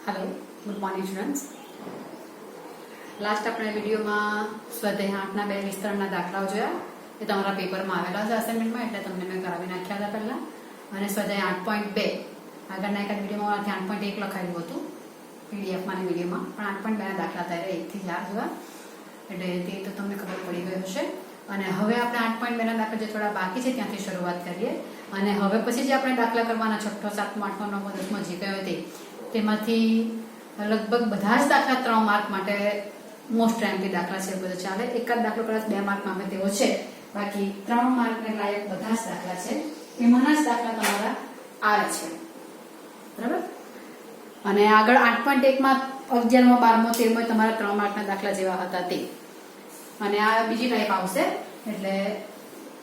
Hello good morning students. Last अपने विडियोમાં સ્વાધ્યાય 8ના બે વિસ્તરણના દાખલાઓ જોયા એ તમારા પેપરમાં આવેલા છે અસાઇનમેન્ટમાં, એટલે તમને મેં કરાવી નાખ્યા હતા પહેલા. અને સ્વાધ્યાય 8.2 આગળના એક વિડીયોમાં 8.1 લખાયેલું હતું પીડીએફમાં અને વિડીયોમાં, પણ 8.2 ના દાખલા ત્યારે 1 થી 4 જોયા, એટલે તે તો તમને ખબર પડી ગઈ હશે. અને હવે આપણે 8.2 ના દાખલા જે થોડા બાકી છે ત્યાંથી શરૂઆત કરીએ. અને હવે પછી જે આપણે દાખલા કરવાના 6ઠો 7મો 8મો 9મો 10મો જે કયો તે તેમાંથી લગભગ બધા જ દાખલા 3 માર્ક માટે મોસ્ટ રેન્કલી દાખલા છે, બધું ચાલે. એકાદ દાખલો કદાચ 2 માર્કમાં આવે તેવો છે, બાકી 3 માર્કને લાયક બધા જ દાખલા છે. એમાંના જ દાખલા તમારા આવે છે, બરાબર. અને આગળ 8.1માં 11મો 12મો 13મો તમારા 3 માર્કના દાખલા જેવા હતા તે. અને આ બીજી ટાઈપ આવશે, એટલે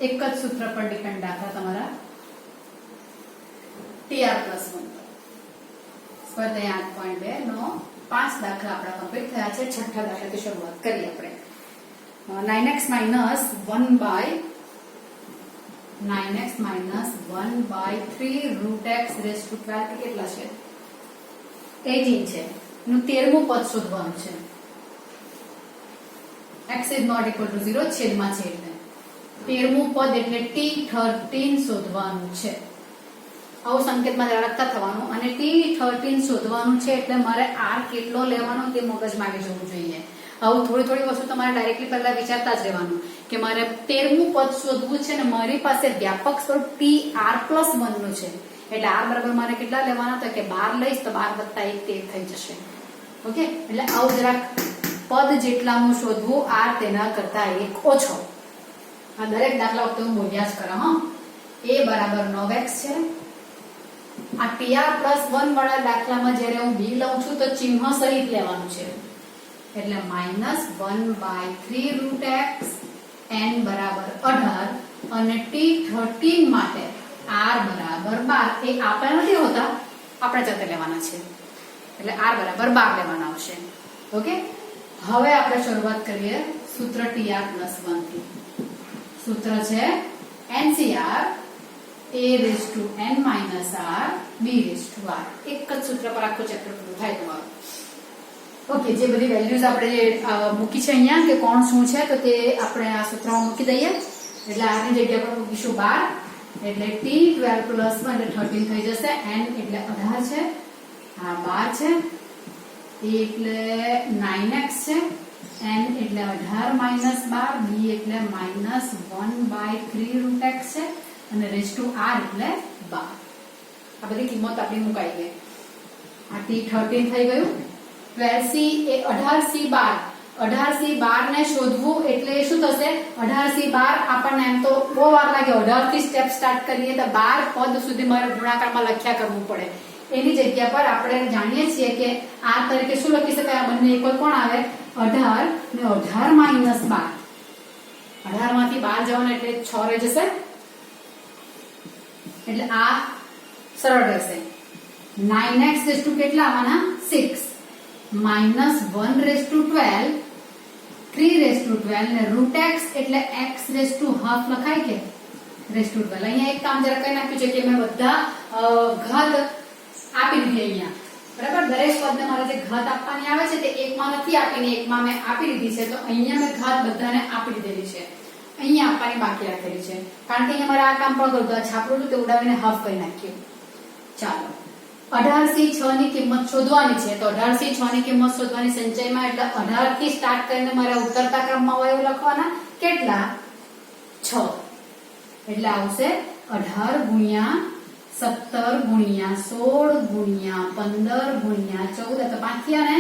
એક જ સૂત્ર પર ડિપેન્ડ દાખલા તમારા TR+1 સ્વાધ્યાય 8.2 નો 5 દાખલા આપણા કમ્પ્લીટ થયા છે. 6ઠા દાખલાથી શરૂઆત કરીએ આપણે. 9x - 1/3 √x⁴ કેટલા છે? 18 છે. એનું 13મું પદ શોધવાનું છે. x ≠ 0 છેદમાં છે, એટલે 13મું પદ એટલે t13 શોધવાનું છે. આવું સંકેતમાં રાખતા થવાનું. અને t13 શોધવાનું છે એટલે મારે r કેટલો લેવાનો તે મગજમાં આવી જવું જોઈએ. આવું થોડી વસ્તુ તમારે ડાયરેક્ટલી પહેલા વિચારતા જ રહેવાનું કે મારે 13મું પદ શોધવું છે ને મારી પાસે વ્યાપક સ્વરૂપ tr+1 નું છે, એટલે r બરાબર મારે કેટલા લેવાના? તો કે 12 લઈશ તો 12 + 1 13 થઈ જશે. ઓકે, એટલે આવું જરાક પદ જેટલાનું શોધવું, r તેના કરતા 1 ઓછો. આ દરેક દાખલા વખતે હું બોલ્યા જ કરા. a બરાબર 9x છે. આ TR+1 વાળા દાખલામાં જ્યારે હું b લઉં છું તો ચિહ્ન સહિત લેવાનું છે, એટલે -1/3 √x n બરાબર 18 અને t13 માટે r બરાબર 12. એ આપણે નથી હોતા, આપણે જાતે લેવાના છે, એટલે r બરાબર 12 લેવાના આવશે. ઓકે, હવે આપણે શરૂઆત કરીએ સૂત્ર TR+1 થી. સૂત્ર છે NCR a⁻n - r b⁻r. એક જ સૂત્ર પર આખું ચેપ્ટર પૂરું થાય તમારું. ઓકે, જે બધી વેલ્યુઝ આપણે મૂકી છે અહીંયા કે કોણ શું છે તો તે આપણે આ સૂત્રમાં મૂકી દઈએ. એટલે r ની જગ્યા પર મૂકીશું 12, એટલે t12+1 એટલે 13 થઈ જશે. n એટલે 18 છે, આ 12 છે, a એટલે 9x છે, n એટલે 18 - 12, b એટલે -1/3 √x છે, અને r એટલે 12. આ બધી કિંમત આપણી મુકાઈ ગઈ. આ t13 થઈ ગયું. 12c એ 18c 12, 18c 12 ને શોધવું એટલે શું થશે? 18c 12 આપણને એમ તો બહુ વાર લાગે. 18 થી સ્ટેપ સ્ટાર્ટ કરીએ તો 12 પદ સુધી મારે ગુણાકારમાં લખ્યા કરવું પડે. એની જગ્યા પર આપણે જાણીએ છીએ કે આ તરીકે શું લખી શકાય? આ બંને કોઈ કોણ આવે? 18 ને 18 - 12. 18 માંથી 12 જવાના એટલે 6 રહી જશે, એટલે આ સરળ રહેશે. 9x કેટલા આવવાના? 6 -1/12 3/12 ને √x એટલે x⁻½ લખાય કે √12. અહીંયા એક કામ જરા કઈ નાખ્યું છે કે મેં બધા ઘાત આપી દીધી અહીંયા, બરાબર. દરેક પદને મારે જે ઘાત આપવાની આવે છે તે એકમાં નથી આપીને એકમાં મેં આપી દીધી છે, તો અહીંયા મેં ઘાત બધાને આપી દીધેલી છે. અહીંયા આપવાની બાકી રાખેલી છે, કારણ કે અહીંયા મારે આ કામ પણ કરવું. છાપરું તે ઉડાવીને હાફ કરી નાખ્યું. ચાલો, 18c 6 ની કિંમત શોધવાની છે, તો 18c 6 ની કિંમત શોધવાની સંચયમાં, એટલે 18 થી સ્ટાર્ટ કરીને મારે ઉતરતા ક્રમમાં હોય એવું લખવાના. કેટલા? 6. એટલે આવશે 18 × 17 × 16 × 15 × 14, તો 5 થયા ને,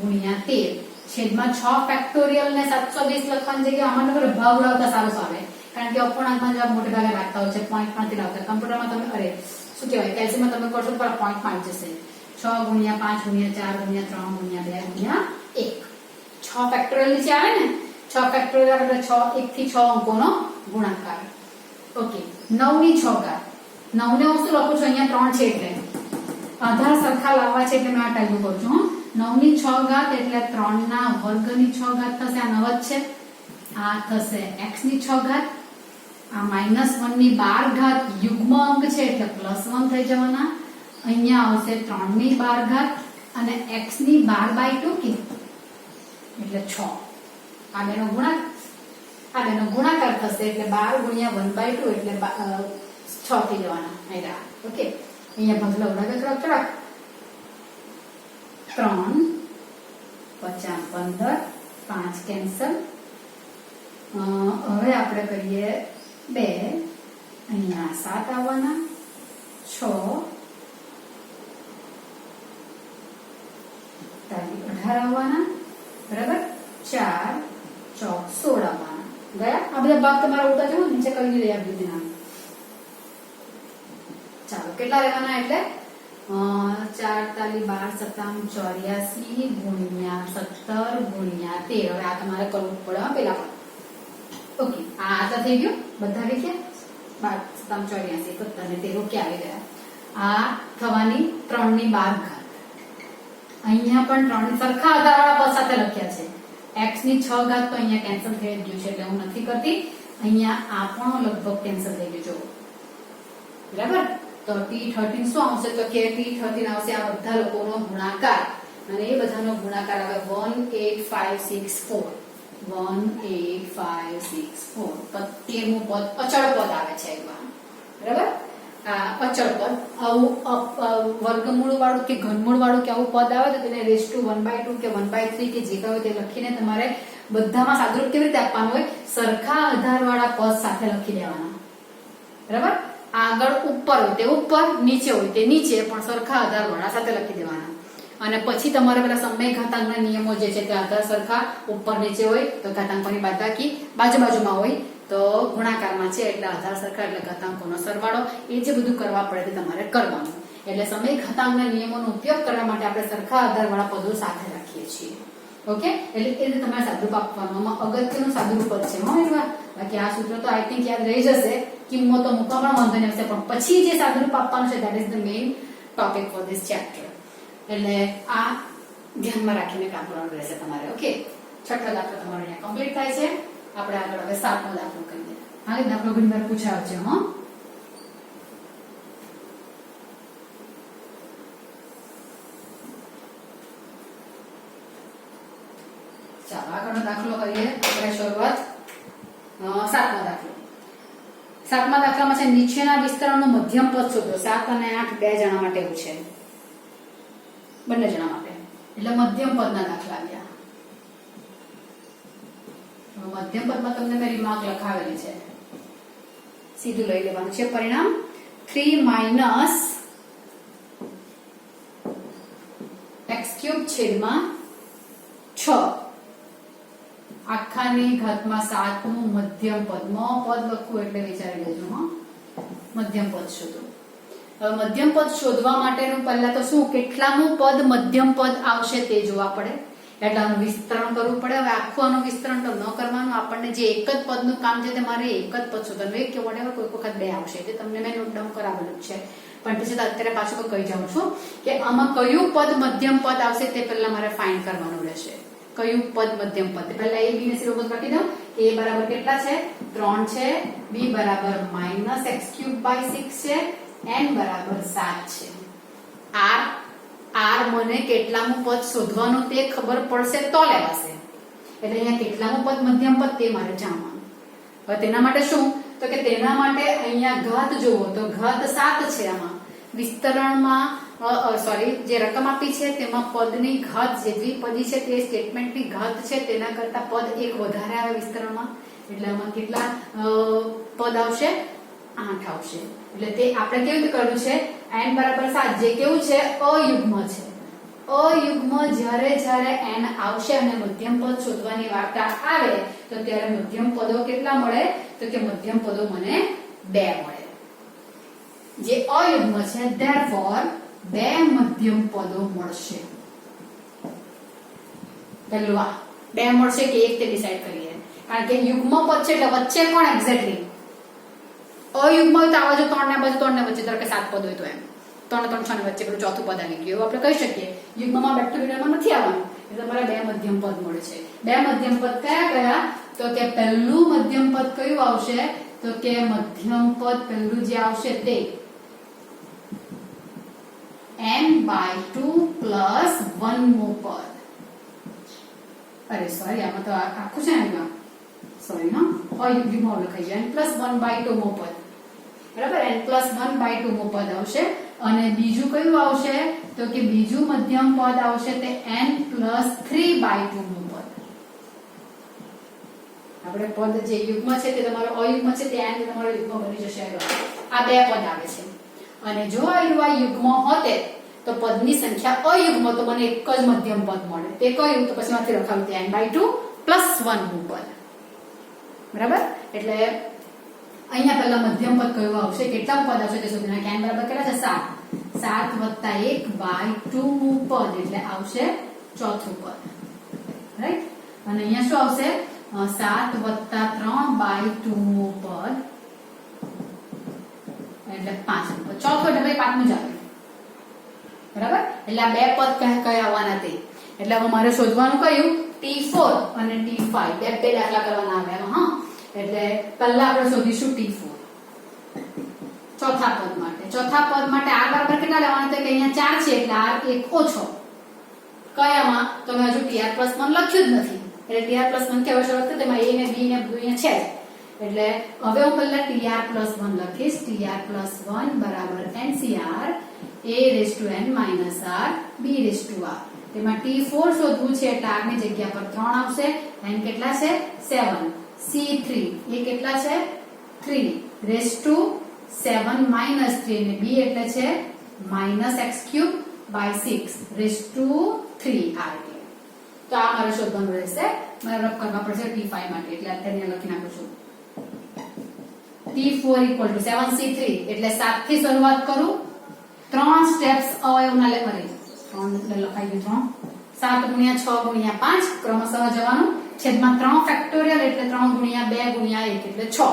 × 13 છેદમાં 6 ફેક્ટોરિયલ ને 720 લખવાની જગ્યાએ આમાં ભાગ ઉડાવતા સારું આવે, કારણ કે અપૂર્ણાંકમાં જવાબ મોટે ભાગે રાખતા હોય છે, પોઈન્ટ માંથી લાવતા. કમ્પ્યુટરમાં તમે શું કહેવાય, કેલ્સીમાં તમે કરશો તો પોઈન્ટ માં આવી જશે. 6 × 5 × 4 × 3 × 2 × 1. 6 ફેક્ટોરિયલ નીચે આવે ને, 6 ફેક્ટોરિયલ એટલે 6 1 થી 6 અંકોનો ગુણાકાર. ઓકે, 9 ની 6 ઘાત. 9 ને હું શું લખું છું? અહીંયા 3 છે એટલે આધાર સરખા લાવવા છે, એટલે મેં આ ટાઈપ કરું છું. 9 ની 6 ઘાત એટલે 3 ના વર્ગ ની 6 ઘાત થશે. આ 9 જ છે. આ થશે x ની 6 ઘાત. આ -1 ની 12 ઘાત યુગ્મ અંક છે એટલે +1 થઈ જવાના. અહીંયા આવશે 3 ની 12 ઘાત અને x ની 12/2 કે એટલે 6 આ બેનો ગુણાકાર થશે એટલે 12 ગુણ્યા 1/2 એટલે 6 થઈ જવાના આયરા ઓકે અહીંયા ભાગલા ઉડાવે થોડાક 3 50 15 5 કેન્સલ હવે આપણે કરીએ 2 અહીંયા 7 આવવાના 6 18 આવવાના બરાબર 4 ચોક 16 આવવાના ગયા આ બધા ભાગ તમારા ઉલટા જુઓ નીચે કરી લઈએ આ બધી નામ ચાલો કેટલા રહેવાના એટલે 4 તાલી 12 સત્તામ 84 ગુણ્યા 17 ગુણ્યા 13 હવે આ તમારે કરવું પડે પેલા પણ ઓકે આ તો થઈ ગયું બધા આવી ગયા 12 સત્તામ 84 17 ને 13 કે આવી ગયા આ થવાની 3 ની 12 ઘાત અહીંયા પણ 3 ની સરખા આધારવાળા પદ સાથે લખ્યા છે x ની 6 ઘાત તો અહીંયા કેન્સલ થઈ ગયું છે એટલે હું નથી કરતી અહીંયા આ પણ લગભગ કેન્સલ થઈ ગયું જો બરાબર તો t13 શું આવશે તો કે t13 આવશે આ બધા લોકોનો ગુણાકાર અને એ બધાનો ગુણાકાર આવે 18564 18564 તો 13મું પદ અચળ પદ આવે છે એમાં બરાબર આ અચળ પદ આવું વર્ગમૂળ વાળું કે ઘનમૂળ વાળું કે આવું પદ આવે તો તેને રેઝ ટુ 1/2 કે 1/3 કે જે કહો તે લખીને તમારે બધામાં સાદુરૂપ કેવી રીતે આપવાનું હોય સરખા આધાર વાળા પદ સાથે લખી દેવાના બરાબર આગળ ઉપર હોય તે ઉપર નીચે હોય તે નીચે પણ સરખા આધાર વાળા સાથે લખી દેવાના અને પછી તમારે પેલા સમય ઘાતાંકના નિયમો જે છે તે આધાર સરખા ઉપર નીચે હોય તો ઘાતાંકોની બાદબાકી બાજુમાં હોય તો ગુણાકારમાં છે એટલે આધાર સરખા એટલે ઘાતાંકોનો સરવાળો એ જે બધું કરવા પડે તે તમારે કરવાનું એટલે સમય ઘાતાંકના નિયમોનો ઉપયોગ કરવા માટે આપણે સરખા આધારવાળા પદો સાથે રાખીએ છીએ ઓકે એટલે એ રીતે તમારે સાદુરૂપ આપવાનું અગત્યનું સાદુરૂપ જ છે બાકી આ સૂત્ર તો આઈ થિંક યાદ રહી જશે કિંમતો મૂકવા પણ વાંધો નહીં આવશે પણ પછી જે સાદુરૂપ આપવાનું છે that is the main topic for this chapter એટલે આ ધ્યાનમાં રાખીને કામ કરવાનું રહેશે તમારે ઓકે છઠ્ઠો દાખલો તમારો અહીંયા કમ્પ્લીટ થાય છે આપણે આગળ હવે 7મો દાખલો કરીએ હા દાખલો ઘણી વાર પૂછાયો છે ચાલો આગળનો દાખલો કરીએ આપણે શરૂઆત 7મો દાખલો 7મા દાખલામાં છે નીચેના વિસ્તરણનું મધ્યમ પદ શોધો 7 અને 8 બે જણા માટે એવું છે બંને જણા માટે એટલે મધ્યમ પદના દાખલા આવ્યા મધ્યમ પદમાં તમને મેં રિમાર્ક લખાવેલી છે સીધું લઈ લેવાનું છે પરિણામ 3 - x³ છેદમાં 6 આખાની ઘાતમાં 7 નું મધ્યમ પદ પદ લખવું એટલે વિચારી લેજો મધ્યમ પદ શોધો હવે મધ્યમ પદ શોધવા માટેનું પહેલા તો શું કેટલામું પદ મધ્યમ પદ આવશે તે જોવા પડે એટલે આનું વિસ્તરણ કરવું પડે હવે આખું આનું વિસ્તરણ તો ન કરવાનું આપણને જે એક જ પદનું કામ છે તે મારે એક જ પદ શોધવાનું એક કે વડેવર કોઈ વખત બે આવશે તે તમને મેં નોટ ડાઉન કરાવેલું છે પણ પછી અત્યારે પાછું કહી જાઉં છું કે આમાં કયું પદ મધ્યમ પદ આવશે તે પહેલા મારે ફાઇન્ડ કરવાનું રહેશે કયું પદ મધ્યમ પદ પહેલા a b ને સિરોપદ લખી દઉં a બરાબર કેટલા છે 3 છે b બરાબર -x³/6 છે n બરાબર 7 છે r મને કેટલામું પદ શોધવાનું તે ખબર પડશે તો લેવાશે એટલે અહીંયા કેટલામું પદ મધ્યમ પદ તે મારે જાણવાનું હવે તેના માટે શું તો કે તેના માટે અહીંયા ઘાત જોવો તો ઘાત 7 છે આમાં વિસ્તરણમાં સોરી જે રકમ આપી છે તેમાં પદની ઘાત જે દ્વિપદી છે તે સ્ટેટમેન્ટની ઘાત છે તેના કરતા પદ એક વધારે આવે વિસ્તરણમાં એટલે આમાં કેટલા પદ આવશે 8 આવશે એટલે તે આપણે કેવી રીતે કરવું છે n બરાબર 7 જે કેવું છે અયુગ્મ છે અયુગ્મ જ્યારે n આવશે અને મધ્યમ પદ શોધવાની વાર્તા આવે તો ત્યારે મધ્યમ પદો કેટલા મળે તો કે મધ્યમ પદો મને 2 મળે જે અયુગ્મ છે therefore 2 મધ્યમ પદો મળશે પહેલું આ 2 મળશે કે એક તે ડિસાઈડ કરીએ કારણ કે યુગ્મ પદ છે એટલે વચ્ચે કોણ એક્ઝેક્ટલી અયુગ્મ હોય તો આ બાજુ 3 ને બાજુ 3 ને વચ્ચે ધારો કે 7 પદ હોય તો એમ 3 ને 3 6 ને વચ્ચે પેલું ચોથું પદ આવી ગયું આપણે કહી શકીએ યુગ્મમાં બેક ટુ વિનરમાં નથી આવવાનું એટલે તમારે 2 મધ્યમ પદ મળે છે 2 મધ્યમ પદ કયા તો કે પહેલું મધ્યમ પદ કયું આવશે તો કે મધ્યમ પદ પહેલું જે આવશે તે n n/2 પ્લસ 1 પદ. અરે સોરી, આમાં તો આખું છે ને, સોરી હા, અયુગ્મમાં લખાઈ જાય n+1/2 પદ. બરાબર, n+1/2 પદ આવશે. અને બીજું કયું આવશે તો કે બીજું મધ્યમ પદ આવશે તે n+3/2 પદ. આપણે પદ જે યુગ્મ છે તે તમારો અયુગ્મ છે તે n તમારો યુગ્મ બની જશે. આ બે પદ આવે છે. અને જો આ યુગ્મ હોતે તો પદની સંખ્યા અયુગ્મ તો મને એક જ મધ્યમ પદ મળે. તે કયું તો પછી માંથી લખાવું તે n/2 + 1 પદ. બરાબર, એટલે અહીંયા પહેલા મધ્યમ પદ કયું આવશે, કેટલા પદ આવશે તે શોધીને n બરાબર કેટલા છે 7 7 + 1/2 પદ એટલે આવશે ચોથું પદ. રાઈટ, અને અહીંયા શું આવશે 7 + 3/2 પદ એટલે 5 પદ. ચોથું એટલે ભાઈ પાંચમું જ આવે. બરાબર, એટલે આ બે પદ કયા આવવાના તે. એટલે હવે મારે શોધવાનું કયું T4 અને T5 બે દાખલા કરવાના આવે એમાં. હા, એટલે પહેલા આપણે શોધીશું T4 ચોથા પદ માટે. ચોથા પદ માટે r બરાબર કેટલા લેવાના તો કે અહીંયા 4 છે એટલે r એક ઓછો. કયામાં તો મેં હજુ tr+1 લખ્યું જ નથી. એટલે tr+1 કેવો શરત છે તેમાં a ને b ને બધું અહીંયા છે. એટલે હવે હું પહેલા tr+1 લખીશ. tr+1 બરાબર NCR a⁻n - r b⁻r. તેમાં T4 શોધવું છે એટલે r ની જગ્યા પર 3 આવશે. n કેટલા છે 7. C3 એ કેટલા છે 3 7 - 3 અને b એટલે છે -x³/6 r. તો આ મારે શોધવાનું રહેશે. મારે રફ કરવા પડશે T5 માટે એટલે અત્યારે લખી નાખું છું. T4 = 7C3 એટલે 7 થી શરૂઆત કરું. 3 સ્ટેપ્સ અવયવના લે કરે 3 એટલે લખાઈ ગયું 3 7 × 6 × 5 ક્રમશઃ જવાનું. છેદમાં 3 ફેક્ટોરિયલ એટલે 3 × 2 × 1 એટલે 6.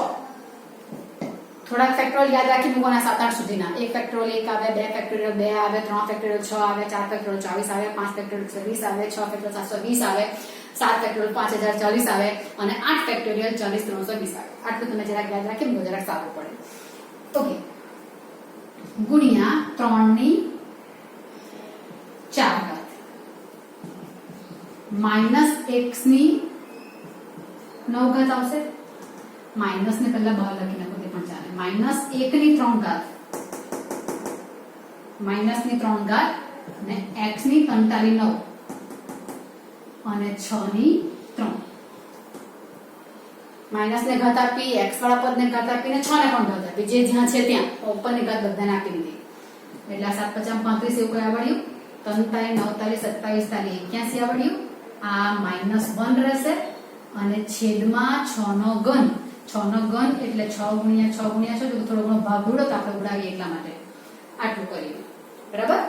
થોડાક ફેક્ટોરિયલ યાદ રાખી મૂકવાના 7 8 સુધીના. 1 ફેક્ટોરિયલ 1 આવે, 2 ફેક્ટોરિયલ 2 આવે, 3 ફેક્ટોરિયલ 6 આવે, 4 ફેક્ટોરિયલ 24 આવે, 5 ફેક્ટોરિયલ 26 આવે, 6 ફેક્ટોરિયલ 720 આવે, 7 ફેક્ટોરિયલ 5040 આવે અને 8 ફેક્ટોરિયલ 40320 આવે. આટલું તમે જરાક યાદ રાખી મૂકો, જરાક સારું પડે. ઓકે, ગુણ્યા 3 ની 4 ઘાત માઈનસ x ની 9 ઘાત આવશે. માઈનસ ને પહેલા બહાર લખી નાખો તે પણ ચાલે. માઈનસ 1 ની 3 ઘાત માઈનસ ની 3 ઘાત અને x ની 43 9 અને 6 ની 3. માઈનસ ને ઘાત આપી, x વાળા પદ ને ઘાત આપી ને 6 ને પણ ઘાત આપી. જે જ્યાં છે ત્યાં ઉપર ની ઘાત બધાને આપી દીધી. એટલે 7 × 5 = 35 એવું કઈ આવડ્યું. 43 49 27 81 આવડ્યું. આ -1 રહેશે અને છેદમાં 6 નો ઘન. 6 નો ઘન એટલે 6 × 6 × 6 તો થોડો ઘણો ભાગ ઉડો તો આપણે ઉડાવીએ એટલા માટે આટલું કર્યું. બરાબર,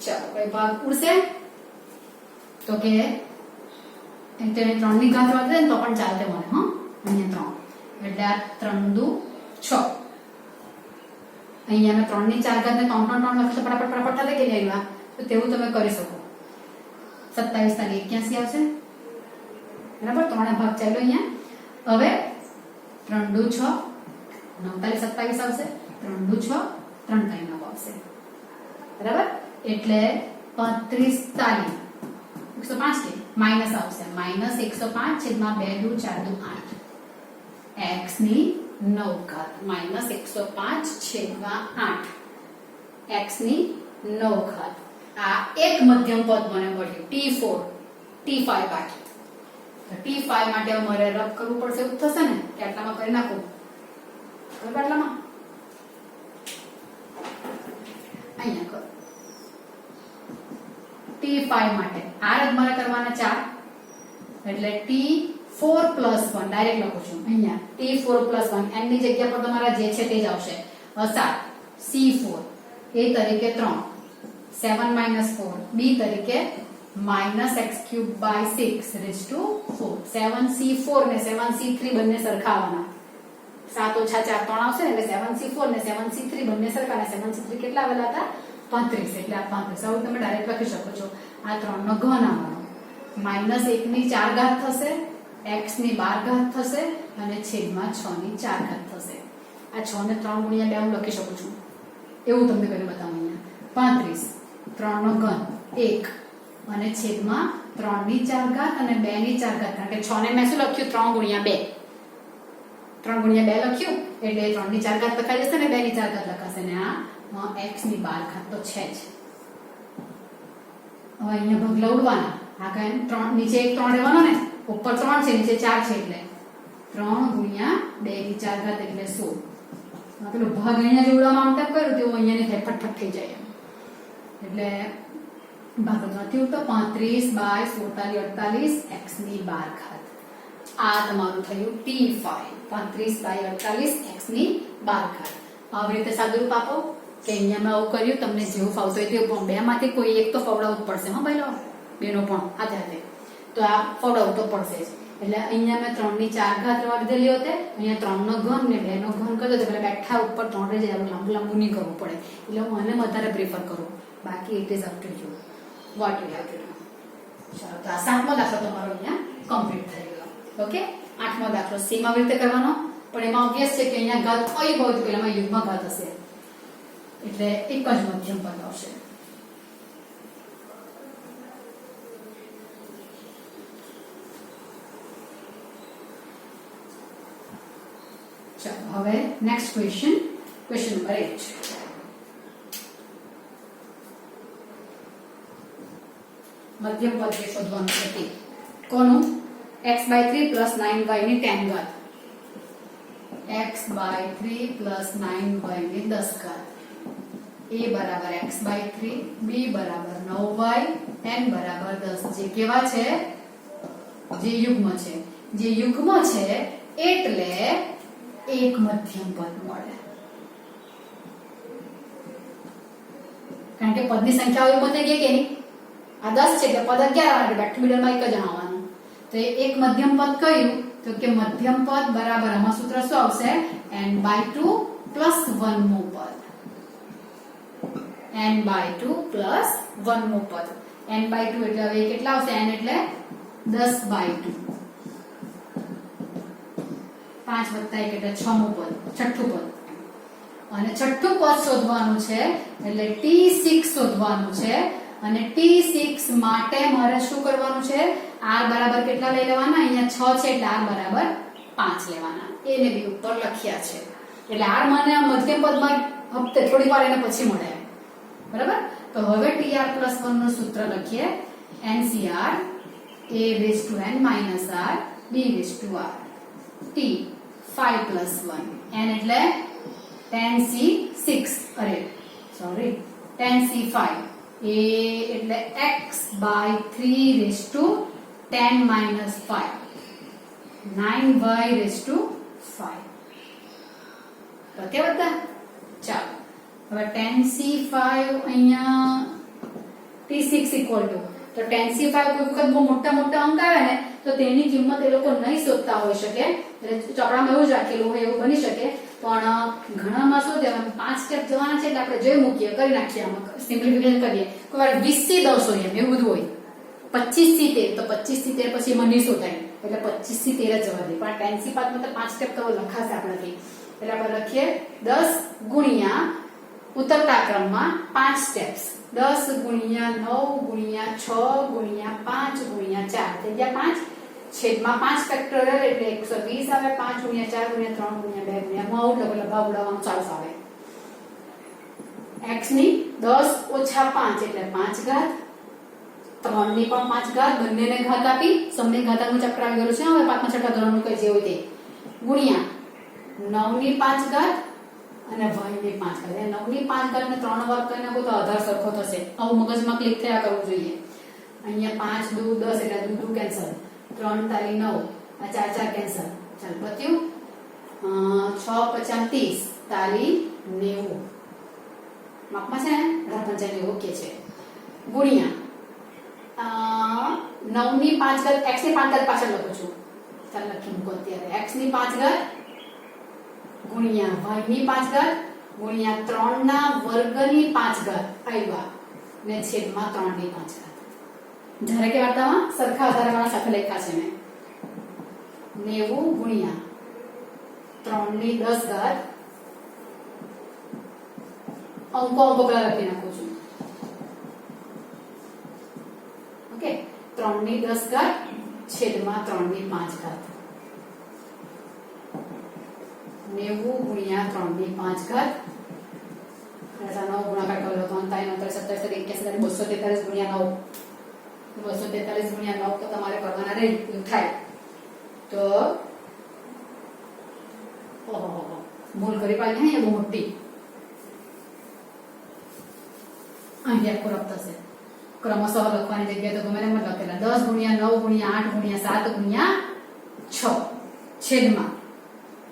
ચાલો કઈ ભાગ ઉડશે તો કે એને 3 ની ઘાત વધે ને તો પણ ચાલતે મને. હા, અહીંયા 3 એટલે આ 3 દુ 6. અહીંયા મેં 3 ની 4 ઘાત ને 3 લખી તો ફટાફટ થશે કે નહીં આવ્યા તો તેવું તમે કરી શકો. 27 81 આવશે. બરાબર, 3 ભાગ ચાલ્યો અહીંયા. હવે 3 દુ 6 39 27 આવશે. 3 દુ 6 3 × 9 આવશે. બરાબર, એટલે 35 105 કે માઈનસ આવશે. -105 છેદમાં 2 દુ 4 દુ 8 x ની 9 ઘાત -105 છેદમાં 8 x ની 9 ઘાત. આ એક મધ્યમ પદ મને મળ્યું T4. T5 બાકી. તો T5 માટે મારે રફ કરવું પડશે. એવું થશે ને કે આટલામાં કરી નાખું. બરાબર, આટલામાં અહીંયા કરો. T5 માટે r જ મારે કરવાના 4 એટલે T4 + 1 ડાયરેક્ટ લખું છું અહીંયા. T4 + 1 n ની જગ્યા પર તમારા જે છે તે જ આવશે. 7 C4 a તરીકે 3 7 - 4 b તરીકે -x³/6 7C4 ને 7C3 બંને સરખા આવવાના. 7 - 4 3 આવશે ને એટલે 7C4 ને 7C3 બંને સરખા. અને 7C3 કેટલા આવેલા હતા 35 એટલે આ 35. હવે તમે ડાયરેક્ટ લખી શકો છો. આ 3 નો ઘન આવવાનો. -1 ની 4 ઘાત થશે, x ની 12 ઘાત થશે અને છેદમાં 6 ની 4 ઘાત થશે. આ 6 ને 3 × 2 હું લખી શકું છું. એવું તમને કરી બતાવું અહીંયા. 35 3 નો ઘન 1 અને છેદમાં 3 ની 4 ઘાત અને 2 ની 4 ઘાત, કારણ કે 6 ને મેં શું લખ્યું 3 ગુણ્યા 2 લખ્યું એટલે 3 ની 4 ઘાત લખાઈ જશે ને 2 ની 4 ઘાત લખાશે ને આ x ની 12 ઘાત તો છે જ. હવે અહીંયા ભાગલા ઉડવાના, આ કઈ 3 નીચે એક 3 રહેવાનો ને, ઉપર 3 છે નીચે 4 છે એટલે 3 ગુણ્યા 2 ની 4 ઘાત એટલે 16. પેલો ભાગ અહીંયા જે ઉડવામાં આમ ટેપ કર્યું તેવું અહીંયા ને ફટફટ થઈ જાય એટલે ભાગ નથી ઉડતો. 35 બાય 48 x ની 12 ઘાત. આ તમારું થયું T5. 35 બાય 48 x ની 12 ઘાત. આવી રીતે સાદુરૂપ આપો કે અહીંયા મેં આવું કર્યું, તમને જેવું ફાવતું હોય તે બે માંથી કોઈ એક તો ફવડાવવું જ પડશે. હા ભાઈ બેનો પણ હાથે હાથે તો આ ફવડાવવું તો પડશે જ. એટલે અહીંયા મેં 3 ની 4 ઘાત લીધેલી હતી, અહીંયા 3 નો ઘન ને 2 નો ઘન કર્યો તો પેલા બેઠા ઉપર 3 રહી જાય, લાંબુ લાંબુ નહીં કરવું પડે એટલે હું આને વધારે પ્રિફર કરું. બાકી it is up to you what you have to do. ચાલો તો આ 7મો દાખલો તમારો અહીંયા કમ્પ્લીટ થઈ ગયો. ઓકે, 8મો દાખલો સેમ આવી રીતે કરવાનો, પણ એમાં ઓબ્વિયસ છે કે અહીંયા ઘાત કઈ હોય તો પેલામાં યુગ્મ ઘાત હશે એટલે એક જ મધ્યમ પદ આવશે. ચાલો હવે નેક્સ્ટ ક્વેશ્ચન નંબર 8. મધ્યમ પદ શોધવાનું છે તે કોનું? x/3 + 9y ની 10 ઘાત, x/3 + 9y ની 10 ઘાત, a બરાબર x/3, b બરાબર 9y, n બરાબર 10. જે કેવા છે? જે યુગ્મ છે. જે યુગ્મ છે એટલે એક મધ્યમ પદ મળે, કારણ કે પદની સંખ્યા યુગ્મ થઈ ગઈ કે નહીં? આ 10 છે એટલે પદ 11 આવે, બેક ટુ મિડલમાં એક જ આવવાનું. તો એક મધ્યમ પદ કયું? તો કે મધ્યમ પદ બરાબર આમાં સૂત્ર શું આવશે? n/2 + 1મું પદ. n/2 + 1મું પદ. n/2 એટલે હવે કેટલા આવશે? n એટલે 10/2. 5 + 1 એટલે 6મું પદ, છઠ્ઠું પદ. અને છઠ્ઠું પદ શોધવાનું છે એટલે T6 શોધવાનું છે. અને T6 માટે મારે શું કરવાનું છે? r બરાબર કેટલા લઈ લેવાના? અહીંયા 6 છે એટલે r બરાબર 5 લેવાના. એને બી ઉપર લખ્યા છે એટલે r મને મધ્યમ પદમાં હપ્તે થોડી વાર એને પછી મળે, બરાબર? તો હવે Tr + 1 નું સૂત્ર લખીએ. NCr a⁻n - r b⁻r T 5 + 1. n એટલે 10c6 અરે સોરી 10c5. a એટલે x/3 ⁻10 - 5 9y/5. તો કે બધા ચાલો હવે 10c5 અહીંયા T6 = તો 10c5 કોઈ વખત બહુ મોટા અંક આવે ને તો તેની કિંમત એ લોકો નહીં શોધતા હોઈ શકે, એટલે ચોપડામાં એવું જ રાખેલું હોય એવું બની શકે. પણ ઘણામાં શું દેવાનું 5 સ્ટેપ જવાના છે એટલે આપણે જોઈ મૂકીએ, કરી નાખીએ, આમાં સિમ્પ્લિફિકેશન કરીએ. કોઈ વાર 20 થી 10 હોય એમ એવું બધું હોય. 25 થી 13 તો 25 થી 13 પછી એમાં નહીં શોધાય એટલે 25 થી 13 જ જવા દે. પણ 10c5 માં તો 5 સ્ટેપ તો લખાશે આપણાથી એટલે આપણે લખીએ 10 ગુણ્યા ઉતરતા ક્રમમાં 5 સ્ટેપ્સ. 10 ગુણ્યા 9 ગુણ્યા 6 ગુણ્યા 5 ગુણ્યા 4 થઈ ગયા 5. છેદમાં 5 ફેક્ટોરિયલ એટલે 120 આવે. 5 ગુણ્યા 4 ગુણ્યા 3 ગુણ્યા 2 ગુણ્યા હું આવું લગભગ ઉડાવવાનું ચાલુ આવે. x ની 10 ઓછા 5 એટલે 5 ઘાત, 3 ની પણ 5 ઘાત, બંનેને ઘાત આપી સમય ઘાતાંકનું ચક્ર આવી ગયું છે. હવે 5મા 6ઠા ધોરણનું કઈ જે હોય તે ગુણ્યા 9 ની 5 ઘાત અને y ની 5 ઘાત. 9 ની 5 ઘાત ને 3 વર્ગ કરી નાખો તો આધાર સરખો થશે. આવું મગજમાં ક્લિક થયા કરવું જોઈએ. અહીંયા 5 દુ 10 એટલે દુ કેન્સલ, 3 તાલી 9, આ 4 4 કેન્સલ. ચાલ પત્યું. 6 × 5 = 30 તાલી 90 માપમાં છે ને 95 ઓકે છે. ગુણ્યા 9 ની 5 ઘાત, x ની 5 ઘાત પાછળ લખું છું, ચાલ લખી મૂકો અત્યારે. x ની 5 ઘાત ગુણ્યા y ની 5 ઘાત ગુણ્યા 3 ના વર્ગની 5 ઘાત આવ્યા ને છેદમાં 3 ની 5 ઘાત. જ્યારે કે વાર્તામાં સરખા આધારવાળા સાથે લખ્યા છે મેં. 90 ગુણ્યા 3 ની 10 ઘાત અંકો પેલા લખી નાખું છું. 3×10 છેદમાં 3/5. 90 × 3/5. 9 ગુણાકાર કર્યો તો 27 243 ગુણ્યા 9. 243 ગુણ્યા 9 તો તમારે કરવાના રહે થાય તો ઓહો ભૂલ કરી પાડી ને એ બહુ મોટી અહીંયા પૂરક થશે. ક્રમશઃ લખવાની જગ્યાએ તો ગમે એમ લખેલા 10 ગુણ્યા 9 ગુણ્યા 8 ગુણ્યા 7 ગુણ્યા 6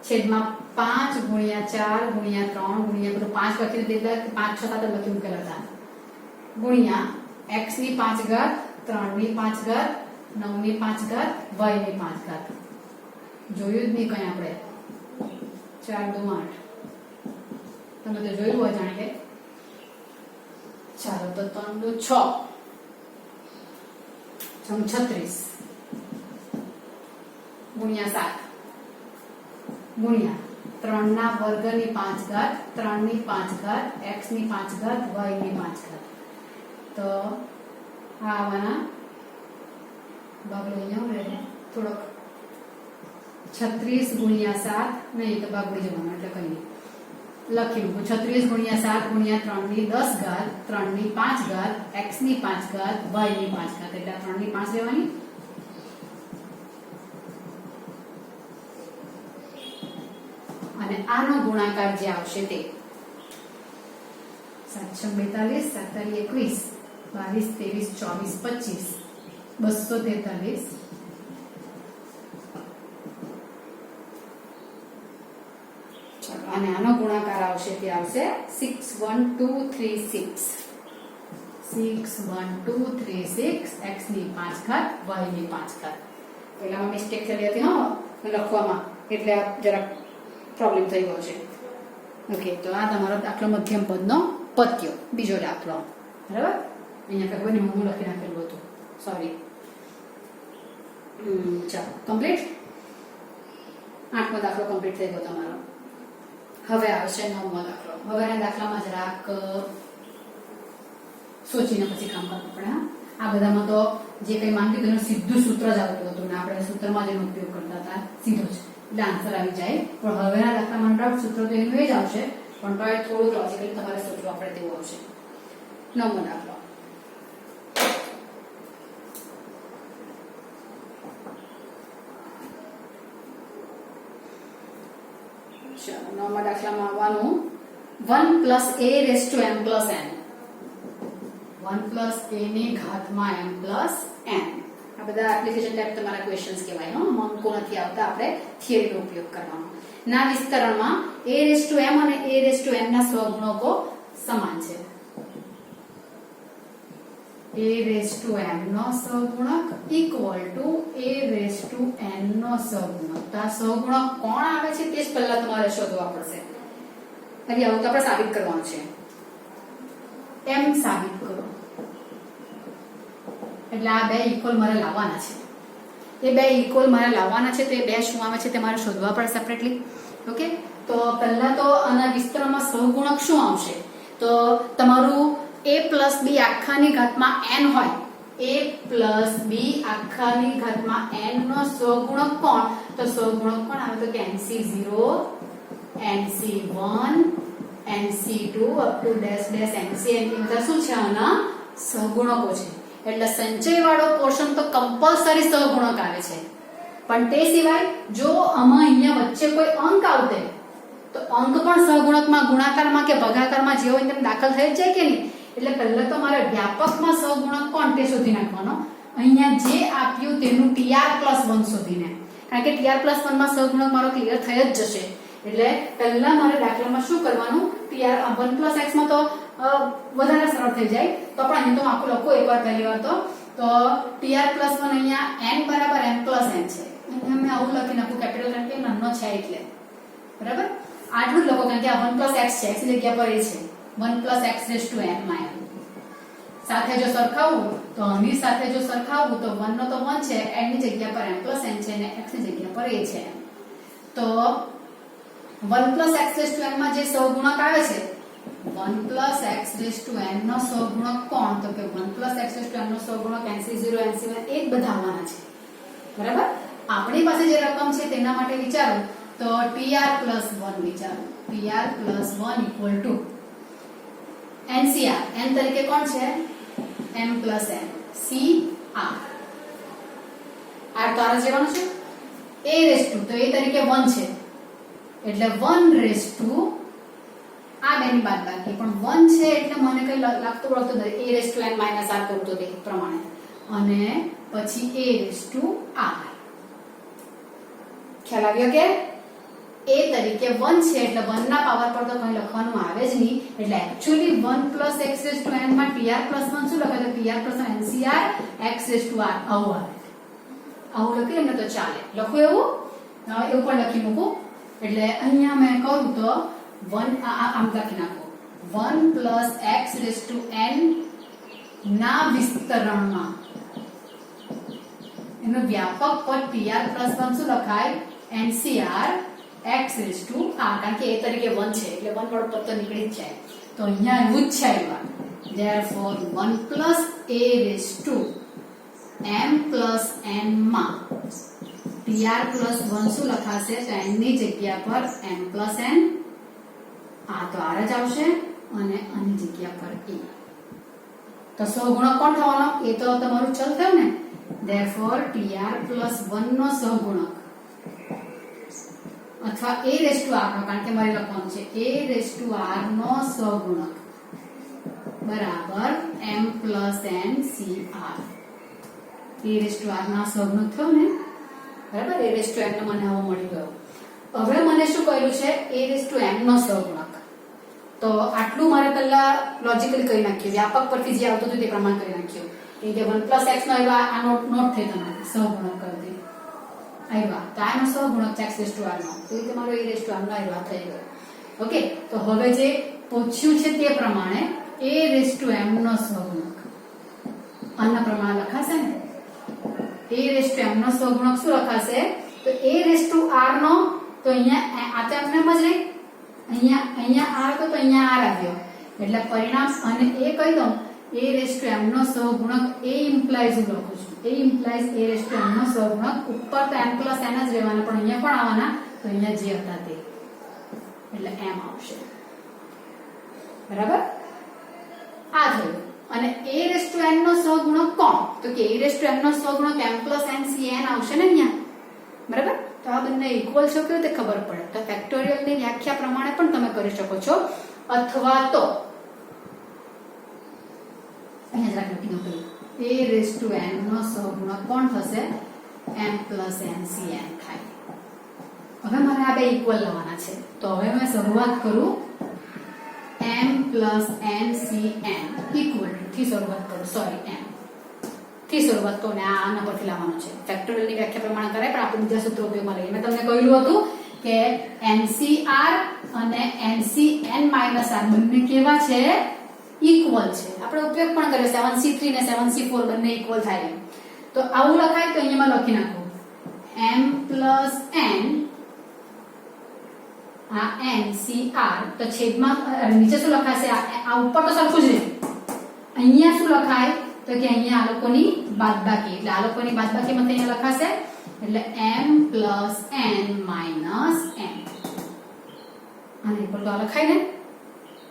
છેદમાં 5 ગુણ્યા 4 ગુણ્યા 3 ગુણ્યા બધું 5 લખી દીધા 5 6 7 લખી મૂકેલા હતા ગુણ્યા x ની 5 ઘાત 3 ની 5 ઘાત 9 ની 5 ઘાત y ની 5 ઘાત. જોયું જ નહીં કઈ આપણે 4 2 8 તમે તો જોયું હોય જાણે કે. ચાલો તો 3 2 6 36 ગુણ્યા 7 ગુણ્યા 3 ના વર્ગની 5 ઘાત 3 ની 5 ઘાત x ની 5 ઘાત y ની 5 ઘાત. તો આવાના બાબલો અહીંયા રહે થોડોક 36 ગુણ્યા 7 નહીં તો બાબડી જવાનું એટલે કઈ નહીં લખી મૂકું 36 ગુણ્યા 7 ગુણ્યા 3 ની 10 ઘાત 3 ની 5 ઘાત x ની 5 ઘાત y ની 5 ઘાત એટલે 3 ની 5 લેવાની. અને આનો ગુણાકાર જે આવશે તે 742 7 21 22 23 24 25 243 અને આનો ગુણાકાર આવશે તે આવશે 61236 61236 x ની 5 ઘાત y ની 5 ઘાત. પહેલામાં મિસ્ટેક થઈ હતી હા લખવામાં એટલે જરા પ્રોબ્લેમ થઈ ગયો છે. ઓકે તો આ તમારો દાખલો મધ્યમ પદનો પત્યો. બીજો દાખલો બરાબર અહીંયા ખબર નહીં હું લખી નાખેલું હતું સોરી. ચાલો કમ્પ્લીટ 8મો દાખલો કમ્પ્લીટ થઈ ગયો તમારો. હવે આવશે 9મો દાખલો. હવે આ દાખલામાં જરાક સોચીને પછી કામ કરવું પડે. આ બધામાં તો જે કંઈ માંગ્યું તેનું સીધું સૂત્ર જ આવતું હતું ને આપણે સૂત્રમાં જેનો ઉપયોગ કરતા હતા સીધો જ એટલે આન્સર આવી જાય. પણ હવેના દાખલામાં ડાઉટ સૂત્ર તો એનું એ જ આવશે પણ તો થોડું લોજિકલી તમારે સોચવા પડે તેવું આવશે. 9મો દાખલો. ચાલો 9મા દાખલામાં આવવાનું 1 + a m + n 1 + a ની ઘાતમાં m + n. આ બધા એપ્લિકેશન ટાઈપ તમારા ક્વેશ્ચન્સ કહેવાય હો. અંકો નથી આવતા આપણે થિયરીનો ઉપયોગ કરવાનો. ના વિસ્તરણમાં a m અને a n ના સહગુણકો સમાન છે. a m નો સહગુણક = a n નો સહગુણક. તો આ સહગુણક કોણ આવે છે તે જ પહેલા તમારે શોધવા પડશે. હવે આવું તો આપણે સાબિત કરવાનું છે. m સાબિત કરો એટલે આ બે ઇક્વલ મારે લાવવાના છે. એ બે ઇક્વલ મારે લાવવાના છે તો એ બે શું આવે છે તે મારે શોધવા પડે સેપરેટલી. ઓકે તો પહેલા તો આના વિસ્તરણમાં સહગુણક શું આવશે તો તમારું a + b આખાની ઘાતમાં n હોય a + b આખાની ઘાતમાં n નો સહગુણક કોણ તો સહગુણક કોણ આવે તો કે nc0 nc1 nc2 up to -- nc બધા શું છે આના સહગુણકો છે. એટલે સંચય વાળો પોર્શન તો કમ્પલસરી સહગુણક આવે છે. પણ તે સિવાય જો આમાં અહીંયા વચ્ચે કોઈ અંક આવતે તો અંક પણ સહગુણકમાં ગુણાકારમાં કે ભાગાકારમાં જેવો તેમ દાખલ થઈ જાય કે નહીં. એટલે પહેલા તો મારે વ્યાપકમાં સહગુણક કોણ તે શોધી નાખવાનો. અહીંયા જે આપ્યું તેનું tr+1 શોધીને કારણ કે tr+1 માં સહગુણક મારો ક્લિયર થઈ જ જશે. એટલે પહેલા મારે દાખલામાં શું કરવાનું tr 1 + x માં તો વધારે સરળ થઈ જાય તો પણ અહીં તો આખું લખો એકવાર પહેલી વાર તો tr+1 અહીંયા n = m + n છે. અહીંયા મેં આવું લખી નાખું કેપિટલ કારણ કે નાનો છે એટલે બરાબર આટલું જ લખો કારણ કે આ 1 + x છે x ની જગ્યા પર એ છે 1 + x⁴n માં સાથે જો સરખાવું તો આની સાથે જો સરખાવું તો 1 નો તો 1 છે n ની જગ્યા પર m + n છે અને x ની જગ્યા પર a છે. તો 1 + x⁴n માં જે સહગુણક આવે છે 1 plus X raise to N નો સહગુણક કોણ? તો કે 1 plus X raise to N નો સહગુણક NC0 NC1 એ જ બધા આવવાના છે. બરાબર? આપણી પાસે જે રકમ છે તેના માટે વિચારો તો TR પ્લસ 1 વિચારો. TR plus 1 equal to NCR. n તરીકે કોણ છે? m plus n. CR. R તો R જેવાનું છે. A રેસ ટુ તો A તરીકે 1 છે એટલે 1 રેસ ટુ આ બેની બાદબાકી પણ 1 છે એટલે મને કઈ લાગતું પડતું નથી. A raise to n minus r કરતો તે પ્રમાણે અને પછી A રેસ ટુ r. ખ્યાલ આવ્યો કે A તરીકે 1 છે એટલે 1 ના પાવર પર તો કંઈ લખવાનું આવે જ નહીં એટલે actually 1 plus x raise to n માં TR પ્લસ 1 શું લખાય તો TR plus NCR x raise to r આવું આવે. આવું લખી એમને તો ચાલે. લખો એવું પણ લખી મૂકું એટલે અહીંયા મેં કરું તો 1 આમ લખી નાખો 1 plus x raise to n ના વિસ્તરણમાં એનો વ્યાપક પદ TR પ્લસ 1 શું લખાય NCR x raise to r. કારણ કે a તરીકે 1 છે એટલે 1 વાળો પદ તો નીકળી જ જાય. તો અહીંયા એવું જ છે આવ્યા. therefore 1 plus a raise to m plus n માં TR પ્લસ 1 શું લખાશે તો n ની જગ્યા પર m પ્લસ n આ તો r જ આવશે અને આની જગ્યા પર a. તો સહગુણક કોણ થવાનો? એ તો તમારું ચલ થયું ને. therefore TR પ્લસ 1 નો સહગુણક અથવા a રેસ ટુ r નો કારણ કે મારે લખવાનું છે a રેસ ટુ r નો સહગુણક બરાબર m plus n CR. a raise to r ના સહગુણક થયો ને બરાબર. a રેસ ટુ n નો મને આવો મળી ગયો. હવે મને શું કહ્યું છે a રેસ ટુ m નો સહગુણક. તો આટલું મારે પહેલા લોજિકલી કરી નાખ્યું. વ્યાપક પરથી જે આવતું હતું તે પ્રમાણે કરી નાખ્યું. કે 1 પ્લસ x નો આવ્યા આ નોટ થઈ તમારે સહગુણક કરી દે આવ્યા તો આનો સહગુણક x રેસ ટુ r નો તો એ તમારો a રેસ ટુ r નો આવ્યા થઈ ગયો. ઓકે તો હવે જે પૂછ્યું છે તે પ્રમાણે a રેસ ટુ m નો સહગુણક આના પ્રમાણે લખાશે ને. a રેસ ટુ m નો સહગુણક શું લખાશે તો a રેસ ટુ r નો તો અહીંયા આ તો એમને જ રહી અહીંયા r તો અહીંયા r આવ્યો એટલે પરિણામ અને a કહી દઉં a રેસ ટુ m નો સહગુણક a ઇમ્પ્લાઇઝ હું લખું છું a implies a raise to m નો સહગુણક ઉપર તો m પ્લસ n જ રહેવાના પણ અહીંયા પણ આવવાના તો અહીંયા જે હતા તે એટલે m આવશે. બરાબર આ થયું. અને a રેસ ટુ n નો સહગુણક કોણ તો કે a રેસ ટુ m નો સહગુણક m પ્લસ n cn આવશે ને અહીંયા. બરાબર તો આ બંને ઇક્વલ છે કેવી રીતે ખબર પડે તો ફેક્ટોરિયલ ની વ્યાખ્યા પ્રમાણે પણ તમે કરી શકો છો અથવા તો અહીંયા જરા લખી દઉં a રેસ ટુ n નો સહગુણક કોણ થશે m પ્લસ n cn થાય. હવે મારે આ બે ઇક્વલ લાવવાના છે તો હવે મેં શરૂઆત કરું m plus n cn equal થી શરૂઆત કરું સોરી m થી શરૂઆત તો ને આના પરથી લાવવાનું છે. ફેક્ટોરિયલ ની વ્યાખ્યા પ્રમાણે કરાય પણ આપણે બીજા સૂત્રો ઉપયોગમાં લઈએ. મેં તમને કહ્યું હતું કે NCR અને NCn r બંને કેવા છે ઇક્વલ છે. આપણે ઉપયોગ પણ કર્યો 7C3 ને 7C4 બંને ઇક્વલ થાય એમ. તો આવું લખાય તો અહીંયા લખી નાખો m પ્લસ n આ NCR તો છેદમાં નીચે શું લખાશે આ ઉપર તો સરખું જ રહે. અહીંયા શું લખાય તો કે અહીંયા આ લોકોની બાદબાકી એટલે આ લોકોની બાદબાકી માં અહીંયા લખાશે એટલે m plus n minus m આને ઉપર તો લખાય ને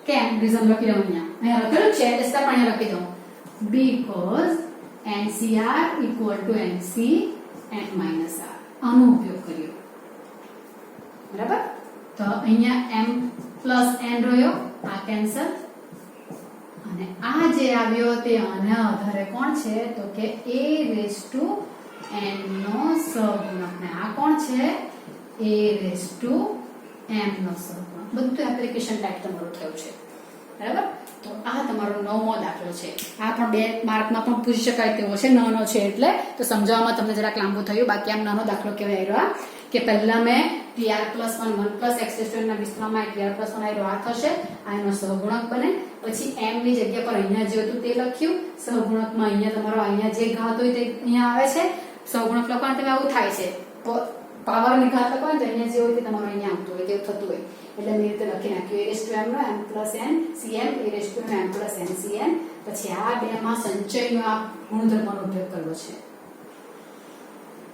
કેમ રીઝન લખી દઉં અહીંયા લખેલું છે એટલે પણ અહીંયા લખી દઉં because NCR equal to NCn minus r આનો ઉપયોગ કર્યો. બરાબર તો અહીંયા m પ્લસ n રહ્યો આ કેન્સલ અને આ જે આવ્યો તે આના આધારે કોણ છે તો કે a રેસ ટુ n નો સહગુણક ને આ કોણ છે a રેસ ટુ m નો સહગુણક. બધું એપ્લિકેશન ટાઈપ તમારું થયું છે. બરાબર તો આ તમારો 9મો દાખલો છે. આ પણ 2 માર્કમાં પણ પૂછી શકાય તેવો છે. નાનો છે એટલે તો સમજાવવામાં તમને જરાક લાંબુ થયું. બાકી આમ નાનો દાખલો કહેવાય રહ્યો કે પહેલા મેં TR પ્લસ 1 પ્લસ x ના વિસ્તરણમાં TR પ્લસ 1 આવ્યો આ થશે આ એનો સહગુણક બને. પછી m ની જગ્યા પર અહીંયા જે હતું તે લખ્યું સહગુણકમાં અહીંયા તમારો અહીંયા જે ઘાત હોય તે અહીંયા આવે છે સહગુણક લખવાનું તમે આવું થાય છે પાવરની ઘાત લખો ને તો અહીંયા જે હોય તે તમારું અહીંયા આવતું હોય તેવું થતું હોય એટલે મેં રીતે લખી નાખ્યું a no m plus n cm a no m plus n cm પછી આ બેમાં સંચયનો આ ગુણધર્મનો ઉપયોગ કરવો છે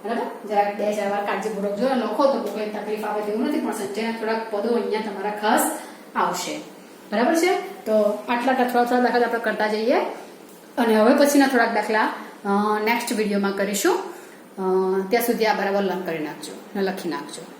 બરાબર જરાક 2-4 વાર કાળજીપૂર્વક જો લખો તો કોઈ તકલીફ આવે તેવું નથી પણ સંચયના થોડાક પદો અહીંયા તમારા ખાસ આવશે બરાબર છે તો આટલા થોડા દાખલા આપણે કરતા જઈએ અને હવે પછીના થોડાક દાખલા નેક્સ્ટ વિડીયોમાં કરીશું ત્યાં સુધી આ બરાબર લર્ન કરી નાખજો લખી નાખજો